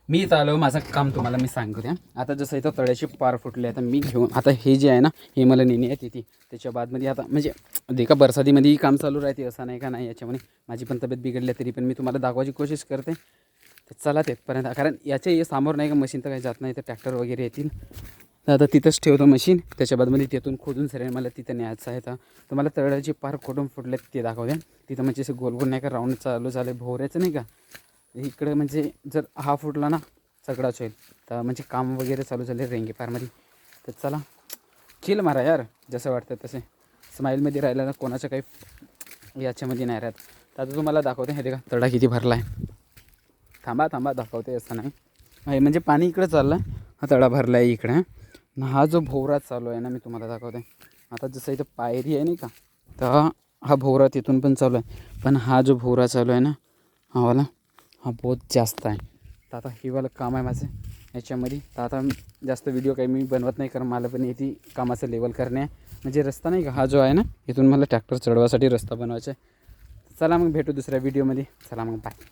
मी इथं आलो, माझं काम तुम्हाला मी सांगू द्या. आता जसं इथं तळ्याची पार फुटली, आता मी घेऊन आता हे जे आहे ना, हे मला नेणे आहे तिथे. त्याच्या बादमध्ये आता म्हणजे देखा बरसातीमध्येही काम चालू राहते, असं नाही का नाही. याच्यामुळे माझी पण तब्येत बिघडली तरी पण मी तुम्हाला दाखवायची कोशिश करते. तर चला तेथपर्यंत, कारण याच्या समोर नाही का मशीन तर काही जात नाही, तर ट्रॅक्टर वगैरे येतील. तर आता तिथंच ठेवतो मशीन. त्याच्या बादमध्ये तिथून खोदून सरेल मला तिथं न्यायचं आहे. तर मला तळ्याची पार खोडून फुटले ते दाखवू द्या. तिथं म्हणजे असं गोल गोल नाही का राऊंड चालू झालं भोवऱ्याचं नाही का. इकडे म्हणजे जर हा फुटला ना सगळाच होईल. तर म्हणजे काम वगैरे चालू झाले रेंगे पारमध्ये. तर चला चिल मारा यार, जसं वाटतं तसे स्माईलमध्ये राहिलं ना, कोणाचं काही याच्यामध्ये नाही राहत. तर आता तुम्हाला दाखवते. हे देखा तळा किती भरला आहे. थांबा थांबा दाखवते, असं नाही हे म्हणजे पाणी इकडे चाललं आहे, हा तळा भरला आहे इकडे. हा जो भोवरा चालू आहे ना, मी तुम्हाला दाखवते. आता जसं इथं पायरी आहे नाही का, तर हा भोवरा तिथून पण चालू आहे. पण हा जो भोवरा चालू आहे ना, हा वाला हा बहुत जास्त आहे. तर आता हे वाला काम आहे माझं याच्यामध्ये. तर आता जास्त व्हिडिओ काही मी बनवत नाही, कारण मला पण येते कामाचं लेवल करणे आहे. म्हणजे रस्ता नाही का हा जो आहे ना, इथून मला ट्रॅक्टर चढवायसाठी रस्ता बनवायचा आहे. चला मग भेटू दुसऱ्या व्हिडिओमध्ये. चला मग बाय.